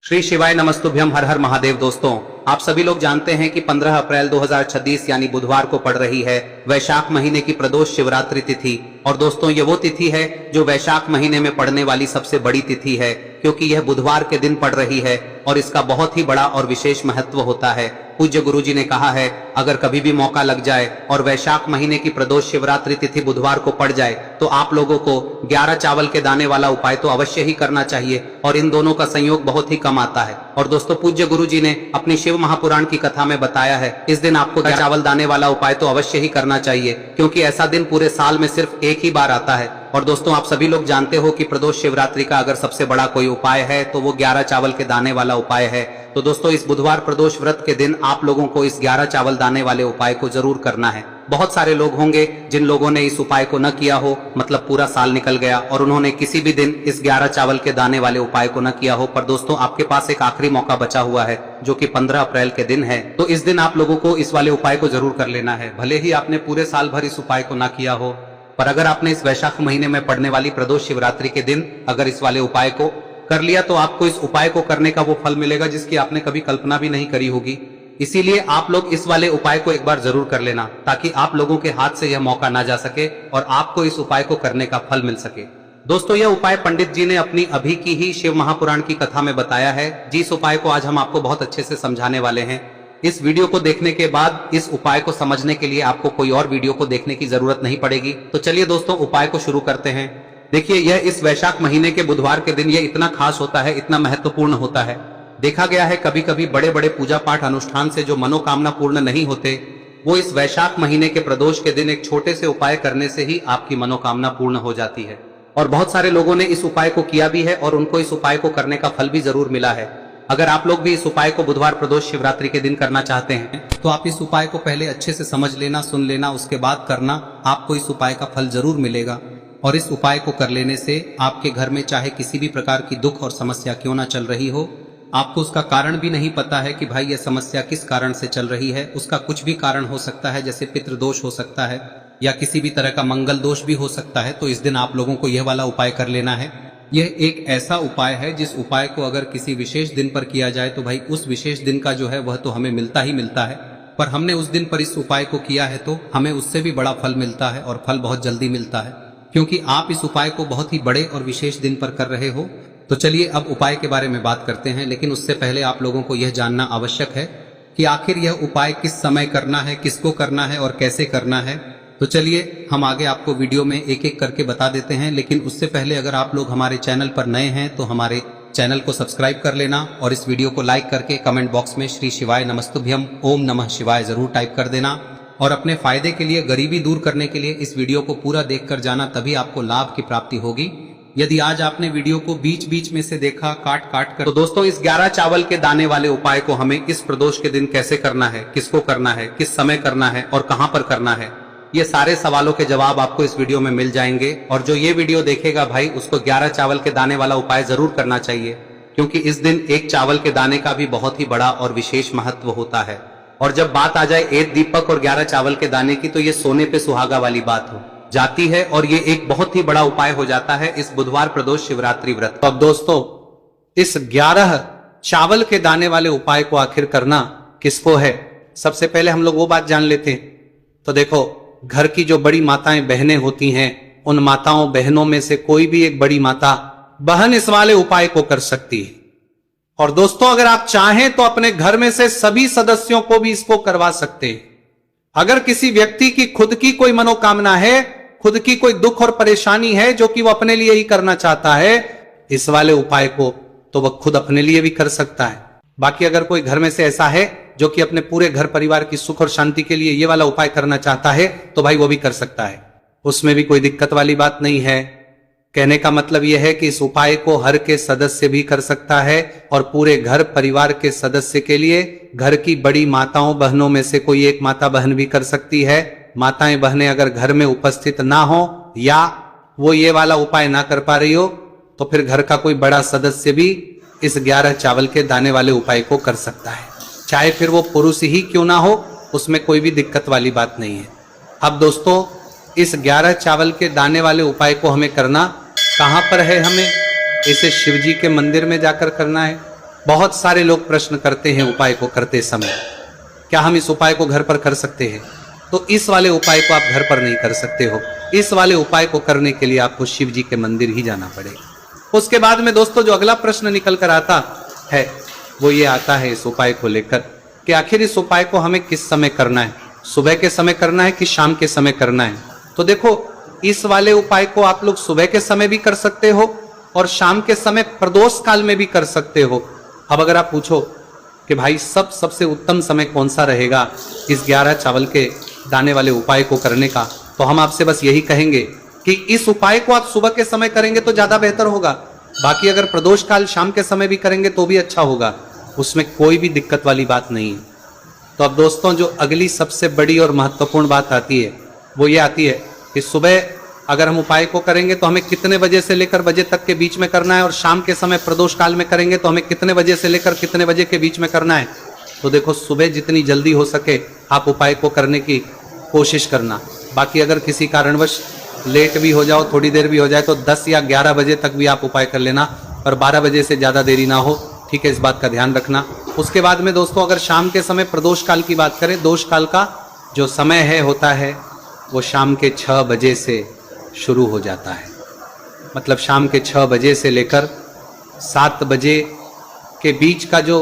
श्री शिवाय नमस्तुभ्यम। हर हर महादेव। दोस्तों, आप सभी लोग जानते हैं कि 15 अप्रैल 2026 यानी बुधवार को पड़ रही है वैशाख महीने की प्रदोष शिवरात्रि तिथि। और दोस्तों, ये वो तिथि है जो वैशाख महीने में पड़ने वाली सबसे बड़ी तिथि है, क्योंकि यह बुधवार के दिन पड़ रही है और इसका बहुत ही बड़ा और विशेष महत्व होता है। पूज्य गुरुजी ने कहा है, अगर कभी भी मौका लग जाए और वैशाख महीने की प्रदोष शिवरात्रि तिथि बुधवार को पड़ जाए तो आप लोगों को 11 चावल के दाने वाला उपाय तो अवश्य ही करना चाहिए, और इन दोनों का संयोग बहुत ही कम आता है। और दोस्तों, पूज्य गुरुजी ने अपनी शिव महापुराण की कथा में बताया है, इस दिन आपको 11 चावल दाने वाला उपाय तो अवश्य ही करना चाहिए, क्योंकि ऐसा दिन पूरे साल में सिर्फ एक ही बार आता है। और दोस्तों, आप सभी लोग जानते हो कि प्रदोष शिवरात्रि का अगर सबसे बड़ा कोई उपाय है तो वो 11 चावल के दाने वाला उपाय है। तो दोस्तों, इस बुधवार प्रदोष व्रत के दिन आप लोगों को इस 11 चावल दाने वाले उपाय को जरूर करना है। बहुत सारे लोग होंगे जिन लोगों ने इस उपाय को न किया हो, मतलब पूरा साल निकल गया और उन्होंने किसी भी दिन इस 11 चावल के दाने वाले उपाय को न किया हो। पर दोस्तों, आपके पास एक आखिरी मौका बचा हुआ है जो कि 15 अप्रैल के दिन है। तो इस दिन आप लोगों को इस वाले उपाय को जरूर कर लेना है। भले ही आपने पूरे साल भर इस उपाय को न किया हो, पर अगर आपने इस वैशाख महीने में पड़ने वाली प्रदोष शिवरात्रि के दिन अगर इस वाले उपाय को कर लिया तो आपको इस उपाय को करने का वो फल मिलेगा जिसकी आपने कभी कल्पना भी नहीं करी होगी। इसीलिए आप लोग इस वाले उपाय को एक बार जरूर कर लेना, ताकि आप लोगों के हाथ से यह मौका ना जा सके और आपको इस उपाय को करने का फल मिल सके। दोस्तों, यह उपाय पंडित जी ने अपनी अभी की ही शिव महापुराण की कथा में बताया है, जिस उपाय को आज हम आपको बहुत अच्छे से समझाने वाले हैं। इस वीडियो को देखने के बाद इस उपाय को समझने के लिए आपको कोई और वीडियो को देखने की जरूरत नहीं पड़ेगी। तो चलिए दोस्तों, उपाय को शुरू करते हैं। देखिए, यह इस वैशाख महीने के बुधवार के दिन यह इतना खास होता है, इतना महत्वपूर्ण होता है। देखा गया है कभी कभी बड़े बड़े पूजा पाठ अनुष्ठान से जो मनोकामना पूर्ण नहीं होते, वो इस वैशाख महीने के प्रदोष के दिन एक छोटे से उपाय करने से ही आपकी मनोकामना पूर्ण हो जाती है। और बहुत सारे लोगों ने इस उपाय को किया भी है और उनको इस उपाय को करने का फल भी जरूर मिला है। अगर आप लोग भी इस उपाय को बुधवार प्रदोष शिवरात्रि के दिन करना चाहते हैं तो आप इस उपाय को पहले अच्छे से समझ लेना, सुन लेना, उसके बाद करना। आपको इस उपाय का फल जरूर मिलेगा। और इस उपाय को कर लेने से आपके घर में चाहे किसी भी प्रकार की दुख और समस्या क्यों ना चल रही हो, आपको उसका कारण भी नहीं पता है कि भाई यह समस्या किस कारण से चल रही है, उसका कुछ भी कारण हो सकता है, जैसे पितृदोष हो सकता है या किसी भी तरह का मंगल दोष भी हो सकता है। तो इस दिन आप लोगों को यह वाला उपाय कर लेना है। यह एक ऐसा उपाय है जिस उपाय को अगर किसी विशेष दिन पर किया जाए तो भाई उस विशेष दिन का जो है वह तो हमें मिलता ही मिलता है, पर हमने उस दिन पर इस उपाय को किया है तो हमें उससे भी बड़ा फल मिलता है, और फल बहुत जल्दी मिलता है, क्योंकि आप इस उपाय को बहुत ही बड़े और विशेष दिन पर कर रहे हो। तो चलिए अब उपाय के बारे में बात करते हैं, लेकिन उससे पहले आप लोगों को यह जानना आवश्यक है कि आखिर यह उपाय किस समय करना है, किसको करना है और कैसे करना है। तो चलिए हम आगे आपको वीडियो में एक एक करके बता देते हैं, लेकिन उससे पहले अगर आप लोग हमारे चैनल पर नए हैं तो हमारे चैनल को सब्सक्राइब कर लेना और इस वीडियो को लाइक करके कमेंट बॉक्स में श्री शिवाय नमस्तुभ्यम ओम नमः शिवाय जरूर टाइप कर देना। और अपने फायदे के लिए, गरीबी दूर करने के लिए इस वीडियो को पूरा देख कर जाना, तभी आपको लाभ की प्राप्ति होगी। यदि आज आपने वीडियो को बीच बीच में से देखा, काट काट कर, तो दोस्तों इस 11 चावल के दाने वाले उपाय को हमें इस प्रदोष के दिन कैसे करना है, किसको करना है, किस समय करना है और कहां पर करना है, ये सारे सवालों के जवाब आपको इस वीडियो में मिल जाएंगे। और जो ये वीडियो देखेगा भाई, उसको 11 चावल के दाने वाला उपाय जरूर करना चाहिए, क्योंकि इस दिन एक चावल के दाने का भी बहुत ही बड़ा और विशेष महत्व होता है। और जब बात आ जाए एक दीपक और 11 चावल के दाने की, तो ये सोने पे सुहागा वाली बात हो जाती है और ये एक बहुत ही बड़ा उपाय हो जाता है इस बुधवार प्रदोष शिवरात्रि व्रत। तो अब दोस्तों, इस 11 चावल के दाने वाले उपाय को आखिर करना किसको है, सबसे पहले हम लोग वो बात जान लेते हैं। तो देखो, घर की जो बड़ी माताएं बहनें होती हैं, उन माताओं बहनों में से कोई भी एक बड़ी माता बहन इस वाले उपाय को कर सकती है। और दोस्तों, अगर आप चाहें तो अपने घर में से सभी सदस्यों को भी इसको करवा सकते हैं। अगर किसी व्यक्ति की खुद की कोई मनोकामना है, खुद की कोई दुख और परेशानी है जो कि वो अपने लिए ही करना चाहता है, इस वाले उपाय को तो वह खुद अपने लिए भी कर सकता है। बाकी अगर कोई घर में से ऐसा है जो कि अपने पूरे घर परिवार की सुख और शांति के लिए ये वाला उपाय करना चाहता है, तो भाई वो भी कर सकता है, उसमें भी कोई दिक्कत वाली बात नहीं है। कहने का मतलब यह है कि इस उपाय को हर के सदस्य भी कर सकता है और पूरे घर परिवार के सदस्य के लिए घर की बड़ी माताओं बहनों में से कोई एक माता बहन भी कर सकती है। माताएं बहनें अगर घर में उपस्थित ना हो या वो ये वाला उपाय ना कर पा रही हो, तो फिर घर का कोई बड़ा सदस्य भी इस 11 चावल के दाने वाले उपाय को कर सकता है, चाहे फिर वो पुरुष ही क्यों ना हो, उसमें कोई भी दिक्कत वाली बात नहीं है। अब दोस्तों, इस 11 चावल के दाने वाले उपाय को हमें करना कहां पर है, हमें इसे शिव जी के मंदिर में जाकर करना है। बहुत सारे लोग प्रश्न करते हैं उपाय को करते समय, क्या हम इस उपाय को घर पर कर सकते हैं? तो इस वाले उपाय को आप घर पर नहीं कर सकते हो। इस वाले उपाय को करने के लिए आपको शिव जी के मंदिर ही जाना पड़ेगा। उसके बाद में दोस्तों जो अगला प्रश्न निकल कर आता है वो ये आता है इस उपाय को लेकर कि आखिर इस उपाय को हमें किस समय करना है, सुबह के समय करना है कि शाम के समय करना है? तो देखो, इस वाले उपाय को आप लोग सुबह के समय भी कर सकते हो और शाम के समय प्रदोष काल में भी कर सकते हो। अब अगर आप पूछो कि भाई सबसे उत्तम समय कौन सा रहेगा इस 11 चावल के दाने वाले उपाय को करने का, तो हम आपसे बस यही कहेंगे कि इस उपाय को आप सुबह के समय करेंगे तो ज्यादा बेहतर होगा। बाकी अगर प्रदोष काल शाम के समय भी करेंगे तो भी अच्छा होगा, उसमें कोई भी दिक्कत वाली बात नहीं है। तो अब दोस्तों जो अगली सबसे बड़ी और महत्वपूर्ण बात आती है वो ये आती है कि सुबह अगर हम उपाय को करेंगे तो हमें कितने बजे से लेकर बजे तक के बीच में करना है, और शाम के समय प्रदोष काल में करेंगे तो हमें कितने बजे से लेकर कितने बजे के बीच में करना है। तो देखो, सुबह जितनी जल्दी हो सके आप उपाय को करने की कोशिश करना। बाकी अगर किसी कारणवश लेट भी हो जाओ, थोड़ी देर भी हो जाए, तो 10 या 11 बजे तक भी आप उपाय कर लेना, और 12 बजे से ज़्यादा देरी ना हो, ठीक है? इस बात का ध्यान रखना। उसके बाद में दोस्तों अगर शाम के समय प्रदोष काल की बात करें, दोष काल का जो समय है होता है वो शाम के 6 बजे से शुरू हो जाता है। मतलब शाम के 6 बजे से लेकर 7 बजे के बीच का जो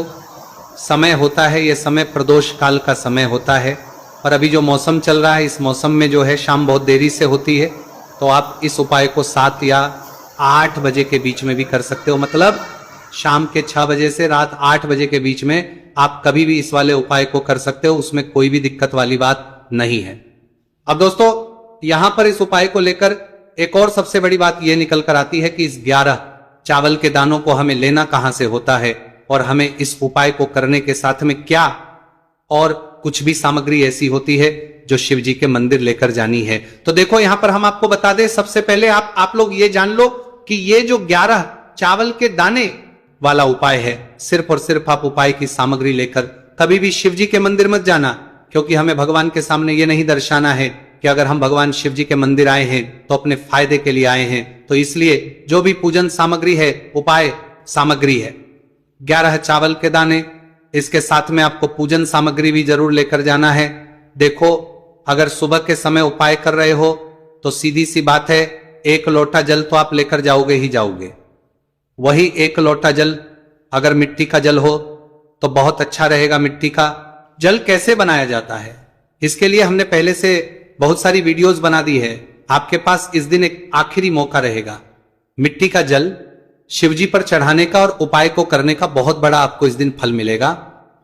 समय होता है ये समय प्रदोष काल का समय होता है। और अभी जो मौसम चल रहा है, इस मौसम में जो है शाम बहुत देरी से होती है, तो आप इस उपाय को 7 या 8 बजे के बीच में भी कर सकते हो। मतलब शाम के 6 बजे से रात 8 बजे के बीच में आप कभी भी इस वाले उपाय को कर सकते हो, उसमें कोई भी दिक्कत वाली बात नहीं है। अब दोस्तों यहां पर इस उपाय को लेकर एक और सबसे बड़ी बात यह निकल कर आती है कि इस 11 चावल के दानों को हमें लेना कहां से होता है, और हमें इस उपाय को करने के साथ में क्या और कुछ भी सामग्री ऐसी होती है जो शिव जी के मंदिर लेकर जानी है। तो देखो यहां पर हम आपको बता दें, सबसे पहले आप लोग ये जान लो कि ये जो 11 चावल के दाने वाला उपाय है, सिर्फ और सिर्फ आप उपाय की सामग्री लेकर कभी भी शिव जी के मंदिर मत जाना, क्योंकि हमें भगवान के सामने ये नहीं दर्शाना है कि अगर हम भगवान शिव जी के मंदिर आए हैं तो अपने फायदे के लिए आए हैं। तो इसलिए जो भी पूजन सामग्री है, उपाय सामग्री है 11 चावल के दाने, इसके साथ में आपको पूजन सामग्री भी जरूर लेकर जाना है। देखो, अगर सुबह के समय उपाय कर रहे हो तो सीधी सी बात है, 1 लोटा जल तो आप लेकर जाओगे ही जाओगे। वही 1 लोटा जल अगर मिट्टी का जल हो तो बहुत अच्छा रहेगा। मिट्टी का जल कैसे बनाया जाता है, इसके लिए हमने पहले से बहुत सारी वीडियोस बना दी है। आपके पास इस दिन एक आखिरी मौका रहेगा मिट्टी का जल शिवजी पर चढ़ाने का, और उपाय को करने का बहुत बड़ा आपको इस दिन फल मिलेगा।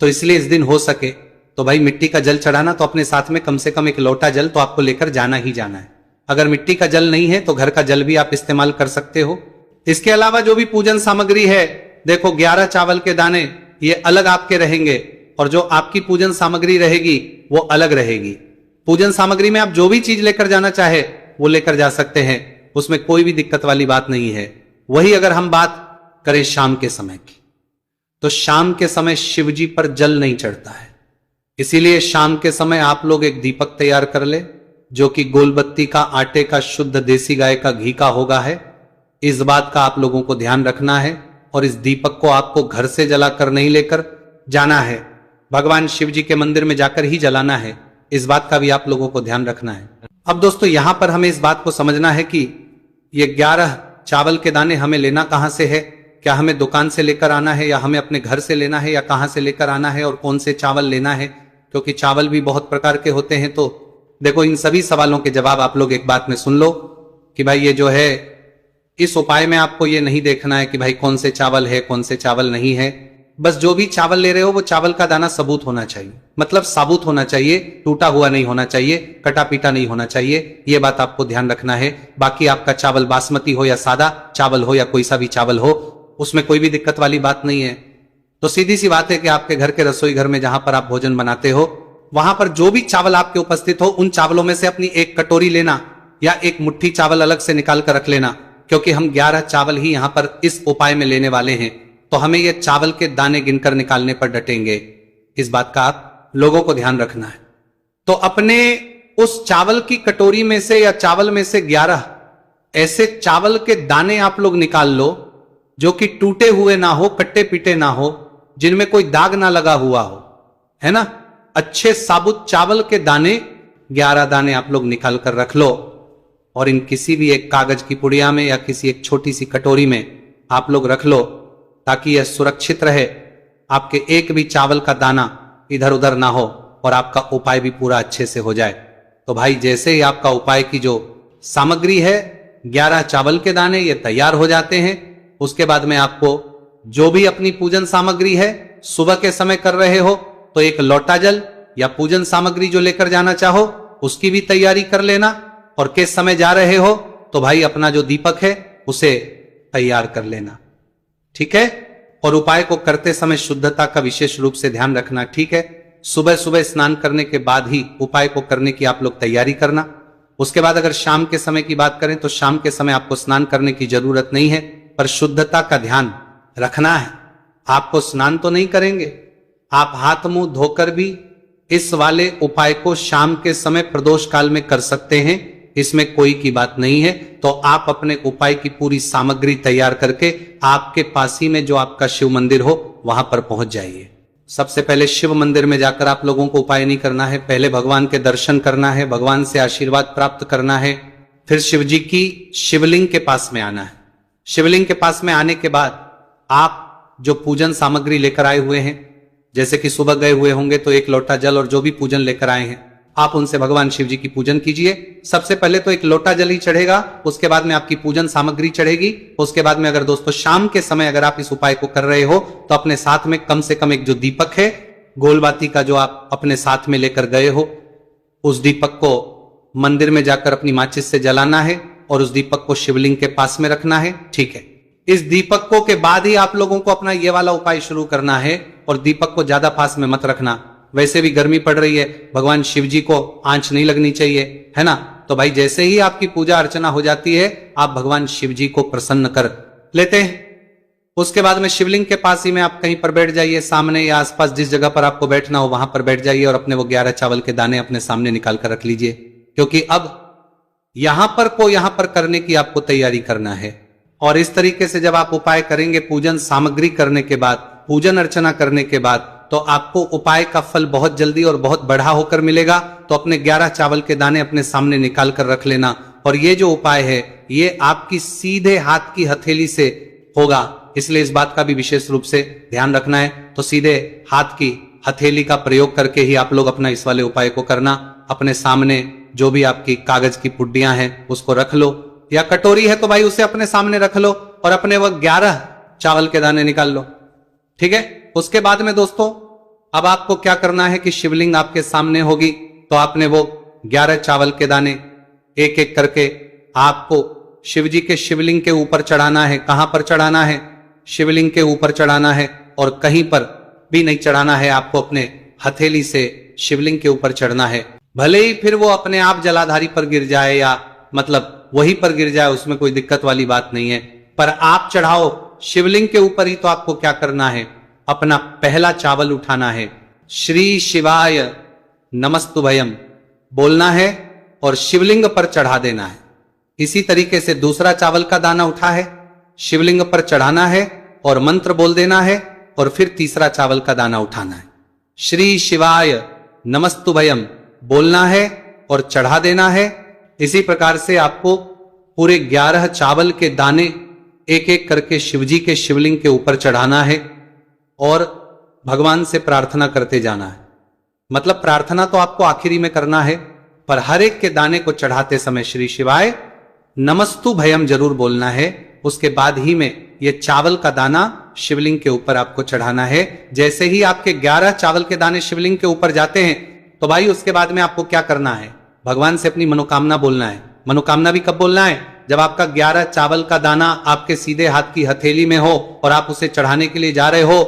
तो इसलिए इस दिन हो सके तो भाई मिट्टी का जल चढ़ाना, तो अपने साथ में कम से कम 1 लोटा जल तो आपको लेकर जाना ही जाना है। अगर मिट्टी का जल नहीं है तो घर का जल भी आप इस्तेमाल कर सकते हो। इसके अलावा जो भी पूजन सामग्री है, देखो 11 चावल के दाने ये अलग आपके रहेंगे, और जो आपकी पूजन सामग्री रहेगी वो अलग रहेगी। पूजन सामग्री में आप जो भी चीज लेकर जाना चाहे वो लेकर जा सकते हैं, उसमें कोई भी दिक्कत वाली बात नहीं है। वही अगर हम बात करें शाम के समय की, तो शाम के समय शिवजी पर जल नहीं चढ़ता है, इसीलिए शाम के समय आप लोग एक दीपक तैयार कर ले, जो कि गोलबत्ती का, आटे का, शुद्ध देसी गाय का घी का होगा है। इस बात का आप लोगों को ध्यान रखना है, और इस दीपक को आपको घर से जलाकर नहीं लेकर जाना है, भगवान शिव जी के मंदिर में जाकर ही जलाना है। इस बात का भी आप लोगों को ध्यान रखना है। अब दोस्तों यहां पर हमें इस बात को समझना है कि ये 11 चावल के दाने हमें लेना कहां से है, क्या हमें दुकान से लेकर आना है, या हमें अपने घर से लेना है, या कहां से लेकर आना है, और कौन से चावल लेना है, क्योंकि चावल भी बहुत प्रकार के होते हैं। तो देखो, इन सभी सवालों के जवाब आप लोग एक बात में सुन लो कि भाई ये जो है, इस उपाय में आपको ये नहीं देखना है कि भाई कौन से चावल है, कौन से चावल नहीं है। बस जो भी चावल ले रहे हो वो चावल का दाना सबूत होना चाहिए, मतलब साबुत होना चाहिए, टूटा हुआ नहीं होना चाहिए, कटा पीटा नहीं होना चाहिए। ये बात आपको ध्यान रखना है। बाकी आपका चावल बासमती हो या सादा चावल हो या कोई सा भी चावल हो, उसमें कोई भी दिक्कत वाली बात नहीं है। तो सीधी सी बात है कि आपके घर के रसोई घर में जहां पर आप भोजन बनाते हो, वहां पर जो भी चावल आपके उपस्थित हो, उन चावलों में से अपनी 1 कटोरी लेना या 1 मुट्ठी चावल अलग से निकाल कर रख लेना, क्योंकि हम 11 चावल ही यहां पर इस उपाय में लेने वाले हैं। तो हमें ये चावल के दाने गिनकर निकालने पर डटेंगे। इस बात का आप लोगों को ध्यान रखना है। तो अपने उस चावल की कटोरी में से या चावल में से 11 ऐसे चावल के दाने आप लोग निकाल लो जो कि टूटे हुए ना हो, कट्टे पीटे ना हो, जिनमें कोई दाग ना लगा हुआ हो, है ना। अच्छे साबुत चावल के दाने 11 दाने आप लोग निकाल कर रख लो और इन किसी भी एक कागज की पुड़िया में या किसी एक छोटी सी कटोरी में आप लोग रख लो, ताकि यह सुरक्षित रहे, आपके एक भी चावल का दाना इधर उधर ना हो और आपका उपाय भी पूरा अच्छे से हो जाए। तो भाई जैसे ही आपका उपाय की जो सामग्री है 11 चावल के दाने ये तैयार हो जाते हैं, उसके बाद में आपको जो भी अपनी पूजन सामग्री है सुबह के समय कर रहे हो तो एक लोटा जल या पूजन सामग्री जो लेकर जाना चाहो उसकी भी तैयारी कर लेना, और किस समय जा रहे हो तो भाई अपना जो दीपक है उसे तैयार कर लेना, ठीक है। और उपाय को करते समय शुद्धता का विशेष रूप से ध्यान रखना, ठीक है। सुबह सुबह स्नान करने के बाद ही उपाय को करने की आप लोग तैयारी करना। उसके बाद अगर शाम के समय की बात करें तो शाम के समय आपको स्नान करने की जरूरत नहीं है, पर शुद्धता का ध्यान रखना है। आपको स्नान तो नहीं करेंगे, आप हाथ मुंह धोकर भी इस वाले उपाय को शाम के समय प्रदोष काल में कर सकते हैं, इसमें कोई की बात नहीं है। तो आप अपने उपाय की पूरी सामग्री तैयार करके आपके पास ही में जो आपका शिव मंदिर हो वहां पर पहुंच जाइए। सबसे पहले शिव मंदिर में जाकर आप लोगों को उपाय नहीं करना है, पहले भगवान के दर्शन करना है, भगवान से आशीर्वाद प्राप्त करना है, फिर शिव जी की शिवलिंग के पास में आना है। शिवलिंग के पास में आने के बाद आप जो पूजन सामग्री लेकर आए हुए हैं, जैसे कि सुबह गए हुए होंगे तो एक लोटा जल और जो भी पूजन लेकर आए हैं आप उनसे भगवान शिव जी की पूजन कीजिए। सबसे पहले तो एक लोटा जल ही चढ़ेगा, उसके बाद में आपकी पूजन सामग्री चढ़ेगी। उसके बाद में अगर दोस्तों शाम के समय अगर आप इस उपाय को कर रहे हो तो अपने साथ में कम से कम एक जो दीपक है गोलबाती का जो आप अपने साथ में लेकर गए हो, उस दीपक को मंदिर में जाकर अपनी माचिस से जलाना है और उस दीपक को शिवलिंग के पास में रखना है, ठीक है। इस दीपकों के बाद ही आप लोगों को अपना ये वाला उपाय शुरू करना है, और दीपक को ज्यादा पास में मत रखना, वैसे भी गर्मी पड़ रही है, भगवान शिव जी को आंच नहीं लगनी चाहिए, है ना। तो भाई जैसे ही आपकी पूजा अर्चना हो जाती है आप भगवान शिव जी को प्रसन्न कर लेते हैं। उसके बाद में शिवलिंग के पास ही में आप कहीं पर बैठ जाइए, सामने या आसपास जिस जगह पर आपको बैठना हो वहां पर बैठ जाइए और अपने वो 11 चावल के दाने अपने सामने निकाल कर रख लीजिए, क्योंकि अब यहां पर करने की आपको तैयारी करना है। और इस तरीके से जब आप उपाय करेंगे पूजन सामग्री करने के बाद, पूजन अर्चना करने के बाद, तो आपको उपाय का फल बहुत जल्दी और बहुत बढ़ा होकर मिलेगा। तो अपने 11 चावल के दाने अपने सामने निकाल कर रख लेना, और ये जो उपाय है ये आपकी सीधे हाथ की हथेली से होगा, इसलिए इस बात का भी विशेष रूप से ध्यान रखना है। तो सीधे हाथ की हथेली का प्रयोग करके ही आप लोग अपना इस वाले उपाय को करना। अपने सामने जो भी आपकी कागज की पुड्डियां हैं उसको रख लो, या कटोरी है तो भाई उसे अपने सामने रख लो और अपने वो 11 चावल के दाने निकाल लो, ठीक है। उसके बाद में दोस्तों अब आपको क्या करना है कि शिवलिंग आपके सामने होगी, तो आपने वो 11 चावल के दाने एक एक करके आपको शिव जी के शिवलिंग के ऊपर चढ़ाना है। कहां पर चढ़ाना है? शिवलिंग के ऊपर चढ़ाना है, और कहीं पर भी नहीं चढ़ाना है, आपको अपने हथेली से शिवलिंग के ऊपर चढ़ना है। भले ही फिर वो अपने आप जलाधारी पर गिर जाए या मतलब वहीं पर गिर जाए, उसमें कोई दिक्कत वाली बात नहीं है, पर आप चढ़ाओ शिवलिंग के ऊपर ही। तो आपको क्या करना है, अपना पहला चावल उठाना है, श्री शिवाय नमस्तुभयम बोलना है और शिवलिंग पर चढ़ा देना है। इसी तरीके से दूसरा चावल का दाना उठा है, शिवलिंग पर चढ़ाना है और मंत्र बोल देना है, और फिर तीसरा चावल का दाना उठाना है, श्री शिवाय नमस्तुभयम बोलना है और चढ़ा देना है। इसी प्रकार से आपको पूरे 11 चावल के दाने एक एक करके शिवजी के शिवलिंग के ऊपर चढ़ाना है और भगवान से प्रार्थना करते जाना है। मतलब प्रार्थना तो आपको आखिरी में करना है, पर हर एक के दाने को चढ़ाते समय श्री शिवाय नमस्तु भयम जरूर बोलना है। उसके बाद ही में ये चावल का दाना शिवलिंग के ऊपर आपको चढ़ाना है। जैसे ही आपके 11 चावल के दाने शिवलिंग के ऊपर जाते हैं तो भाई उसके बाद में आपको क्या करना है, भगवान से अपनी मनोकामना बोलना है। मनोकामना भी कब बोलना है? जब आपका 11 चावल का दाना आपके सीधे हाथ की हथेली में हो और आप उसे चढ़ाने के लिए जा रहे हो,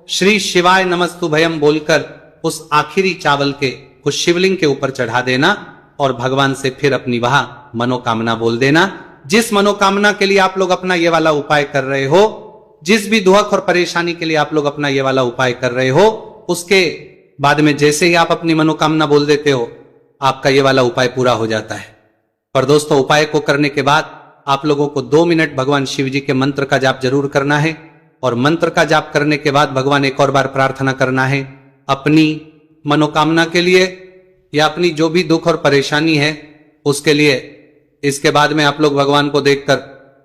श्री शिवाय नमस्तु भयम बोलकर उस आखिरी चावल के उस शिवलिंग के ऊपर चढ़ा देना और भगवान से फिर अपनी वह मनोकामना बोल देना। जिस मनोकामना के लिए आप लोग अपना ये वाला उपाय कर रहे हो, जिस भी दुख और परेशानी के लिए आप लोग अपना ये वाला उपाय कर रहे हो, उसके बाद में जैसे ही आप अपनी मनोकामना बोल देते हो आपका ये वाला उपाय पूरा हो जाता है। पर दोस्तों उपाय को करने के बाद आप लोगों को 2 मिनट भगवान शिव जी के मंत्र का जाप जरूर करना है और मंत्र का जाप करने के बाद भगवान एक और बार प्रार्थना करना है अपनी मनोकामना के लिए या अपनी जो भी दुख और परेशानी है उसके लिए। इसके बाद में आप लोग भगवान को देखकर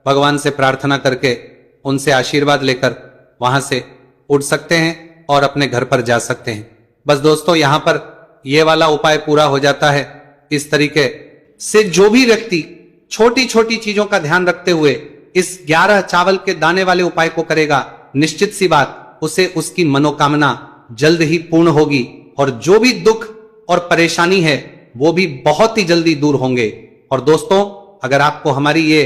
भगवान से प्रार्थना करके उनसे आशीर्वाद लेकर वहां से उठ सकते हैं और अपने घर पर जा सकते हैं। बस दोस्तों यहां पर यह वाला उपाय पूरा हो जाता है। इस तरीके से जो भी व्यक्ति छोटी छोटी चीजों का ध्यान रखते हुए इस 11 चावल के दाने वाले उपाय को करेगा, निश्चित सी बात उसे उसकी मनोकामना जल्द ही पूर्ण होगी और जो भी दुख और परेशानी है वो भी बहुत ही जल्दी दूर होंगे। और दोस्तों अगर आपको हमारी ये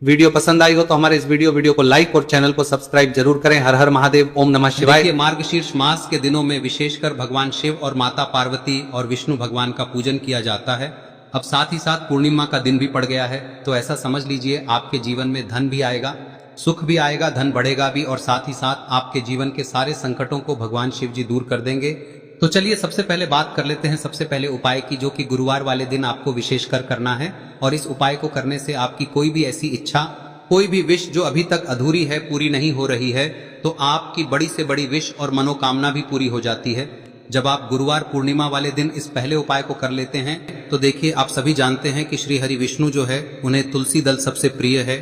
वीडियो पसंद आई हो तो हमारे इस वीडियो को लाइक और चैनल को सब्सक्राइब जरूर करें। हर हर महादेव, ओम नमः शिवाय। देखिए, मार्गशीर्ष मास के दिनों में विशेषकर भगवान शिव और माता पार्वती और विष्णु भगवान का पूजन किया जाता है। अब साथ ही साथ पूर्णिमा का दिन भी पड़ गया है, तो ऐसा समझ लीजिए आपके जीवन में धन भी आएगा, सुख भी आएगा, धन बढ़ेगा भी और साथ ही साथ आपके जीवन के सारे संकटों को भगवान शिव जी दूर कर देंगे। तो चलिए सबसे पहले बात कर लेते हैं सबसे पहले उपाय की, जो कि गुरुवार वाले दिन आपको विशेषकर करना है। और इस उपाय को करने से आपकी कोई भी ऐसी इच्छा, कोई भी विश जो अभी तक अधूरी है, पूरी नहीं हो रही है, तो आपकी बड़ी से बड़ी विश और मनोकामना भी पूरी हो जाती है जब आप गुरुवार पूर्णिमा वाले दिन इस पहले उपाय को कर लेते हैं। तो देखिए, आप सभी जानते हैं कि श्री हरि विष्णु जो है उन्हें तुलसी दल सबसे प्रिय है।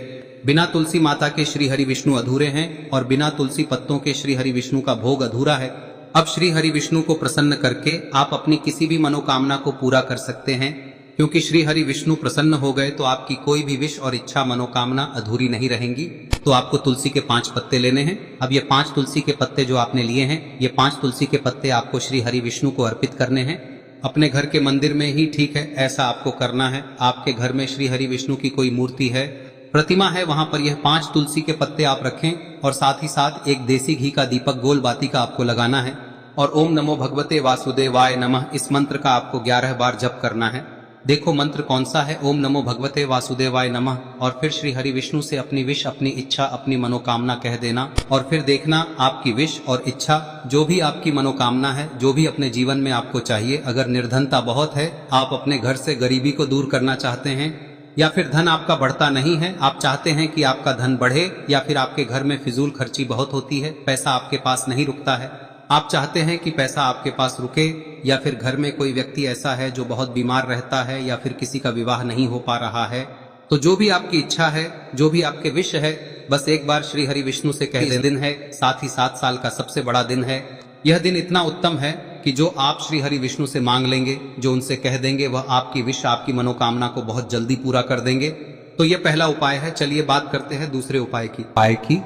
बिना तुलसी माता के श्री हरि विष्णु अधूरे हैं और बिना तुलसी पत्तों के श्री हरि विष्णु का भोग अधूरा है। अब श्री हरि विष्णु को प्रसन्न करके आप अपनी किसी भी मनोकामना को पूरा कर सकते हैं, क्योंकि श्री हरि विष्णु प्रसन्न हो गए तो आपकी कोई भी विश और इच्छा मनोकामना अधूरी नहीं रहेंगी। तो आपको तुलसी के 5 पत्ते लेने हैं। अब ये 5 तुलसी के पत्ते जो आपने लिए हैं, ये 5 तुलसी के पत्ते आपको श्री हरि विष्णु को अर्पित करने हैं। अपने घर के मंदिर में ही ठीक है, ऐसा आपको करना है। आपके घर में श्री हरि विष्णु की कोई मूर्ति है, प्रतिमा है, वहां पर यह 5 तुलसी के पत्ते आप रखें और साथ ही साथ एक देसी घी का दीपक गोल बाती का आपको लगाना है और ओम नमो भगवते वासुदेवाय नमः इस मंत्र का आपको 11 बार जप करना है। देखो मंत्र कौन सा है, ओम नमो भगवते वासुदेवाय नमः, और फिर श्री हरि विष्णु से अपनी विश, अपनी इच्छा, अपनी मनोकामना कह देना और फिर देखना आपकी विश और इच्छा, जो भी आपकी मनोकामना है, जो भी अपने जीवन में आपको चाहिए। अगर निर्धनता बहुत है, आप अपने घर से गरीबी को दूर करना चाहते हैं, या फिर धन आपका बढ़ता नहीं है, आप चाहते हैं कि आपका धन बढ़े, या फिर आपके घर में फिजूल खर्ची बहुत होती है, पैसा आपके पास नहीं रुकता है, आप चाहते हैं कि पैसा आपके पास रुके, या फिर घर में कोई व्यक्ति ऐसा है जो बहुत बीमार रहता है, या फिर किसी का विवाह नहीं हो पा रहा है, तो जो भी आपकी इच्छा है, जो भी आपके विश है, बस एक बार श्री हरि विष्णु से कह दें। दिन है, साथ ही 7 साल का सबसे बड़ा दिन है। यह दिन इतना उत्तम है कि जो आप श्री हरि विष्णु से मांग लेंगे, जो उनसे कह देंगे, वह आपकी विश, आपकी मनोकामना को बहुत जल्दी पूरा कर देंगे। तो यह पहला उपाय है। चलिए बात करते हैं दूसरे उपाय की।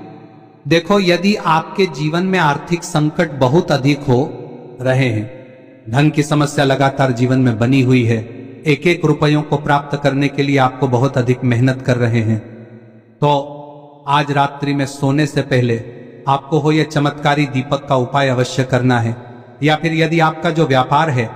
देखो, यदि आपके जीवन में आर्थिक संकट बहुत अधिक हो रहे हैं, धन की समस्या लगातार जीवन में बनी हुई है, एक एक रुपयों को प्राप्त करने के लिए आपको बहुत अधिक मेहनत कर रहे हैं, तो आज रात्रि में सोने से पहले आपको हो यह चमत्कारी दीपक का उपाय अवश्य करना है। या फिर यदि आपका जो व्यापार है